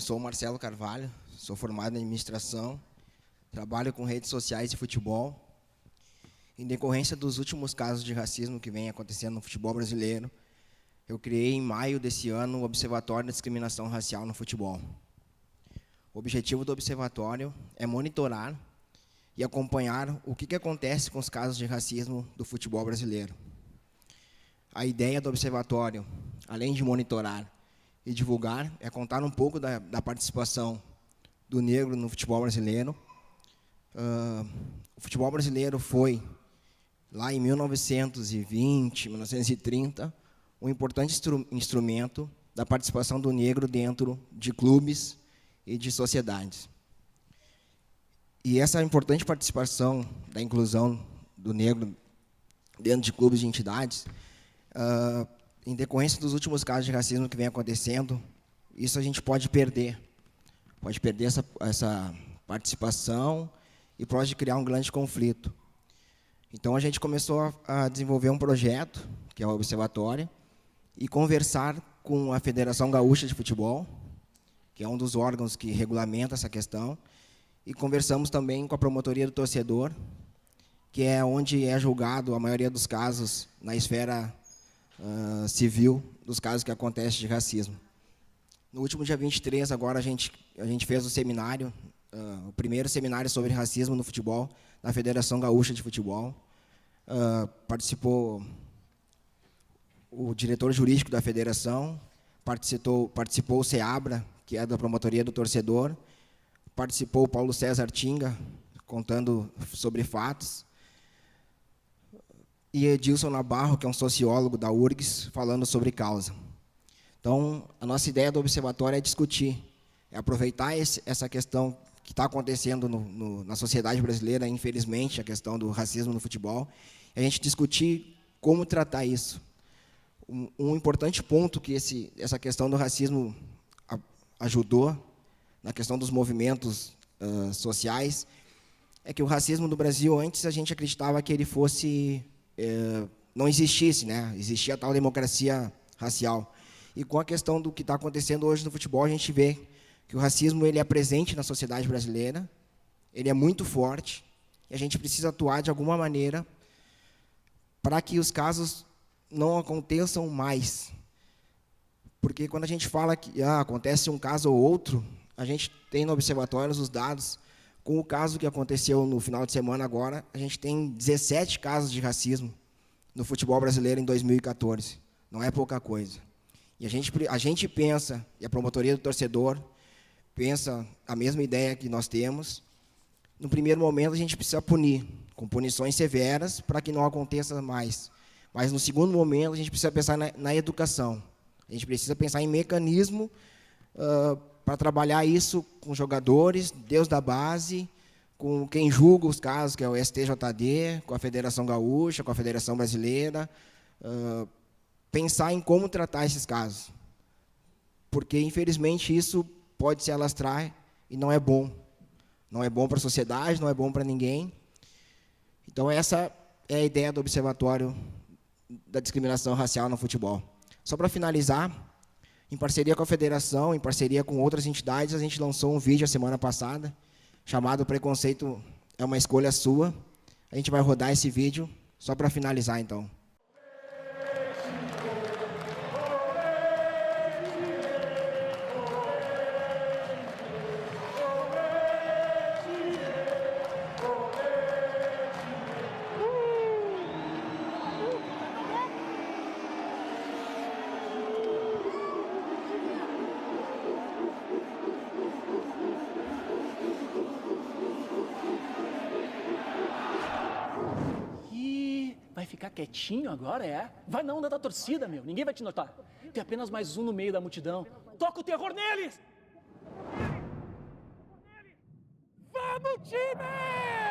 sou o Marcelo Carvalho, sou formado em administração, trabalho com redes sociais e futebol. Em decorrência dos últimos casos de racismo que vem acontecendo no futebol brasileiro, eu criei em maio desse ano o Observatório da Discriminação Racial no Futebol. O objetivo do observatório é monitorar e acompanhar o que acontece com os casos de racismo do futebol brasileiro. A ideia do observatório, além de monitorar e divulgar, é contar um pouco da participação do negro no futebol brasileiro. O futebol brasileiro foi, lá em 1920, 1930, um importante instrumento da participação do negro dentro de clubes e de sociedades. E essa importante participação da inclusão do negro dentro de clubes e entidades, em decorrência dos últimos casos de racismo que vem acontecendo, isso a gente pode perder essa participação e pode criar um grande conflito. Então, a gente começou a desenvolver um projeto, que é o Observatório, e conversar com a Federação Gaúcha de Futebol, que é um dos órgãos que regulamenta essa questão, e conversamos também com a Promotoria do Torcedor, que é onde é julgado a maioria dos casos na esfera civil, dos casos que acontecem de racismo. No último dia 23, agora, a gente fez o seminário, o primeiro seminário sobre racismo no futebol, na Federação Gaúcha de Futebol. Participou o diretor jurídico da federação, participou o SEABRA, que é da Promotoria do Torcedor, participou o Paulo César Tinga, contando sobre fatos, e Edilson Nabarro, que é um sociólogo da URGS, falando sobre causa. Então, a nossa ideia do observatório é discutir, é aproveitar essa questão que está acontecendo na sociedade brasileira, infelizmente, a questão do racismo no futebol, e a gente discutir como tratar isso. Um importante ponto que essa questão do racismo ajudou, na questão dos movimentos sociais, é que o racismo no Brasil, antes a gente acreditava que ele fosse... não existisse, né? Existia a tal democracia racial. E com a questão do que está acontecendo hoje no futebol, a gente vê que o racismo ele é presente na sociedade brasileira, ele é muito forte, e a gente precisa atuar de alguma maneira para que os casos não aconteçam mais. Porque quando a gente fala que acontece um caso ou outro, a gente tem no observatório os dados. Com o caso que aconteceu no final de semana agora, a gente tem 17 casos de racismo no futebol brasileiro em 2014. Não é pouca coisa. E a gente pensa, e a Promotoria do Torcedor pensa a mesma ideia que nós temos. No primeiro momento, a gente precisa punir, com punições severas, para que não aconteça mais. Mas, no segundo momento, a gente precisa pensar na educação. A gente precisa pensar em mecanismo para trabalhar isso com jogadores, Deus da base, com quem julga os casos, que é o STJD, com a Federação Gaúcha, com a Federação Brasileira, pensar em como tratar esses casos. Porque, infelizmente, isso pode se alastrar e não é bom. Não é bom para a sociedade, não é bom para ninguém. Então, essa é a ideia do Observatório da Discriminação Racial no Futebol. Só para finalizar, em parceria com a Federação, em parceria com outras entidades, a gente lançou um vídeo a semana passada, chamado Preconceito é uma Escolha Sua. A gente vai rodar esse vídeo, só para finalizar, então. Vai ficar quietinho agora, é? Vai na onda da torcida, meu. Ninguém vai te notar. Tem apenas mais um no meio da multidão. Toca o terror neles! Vamos, time!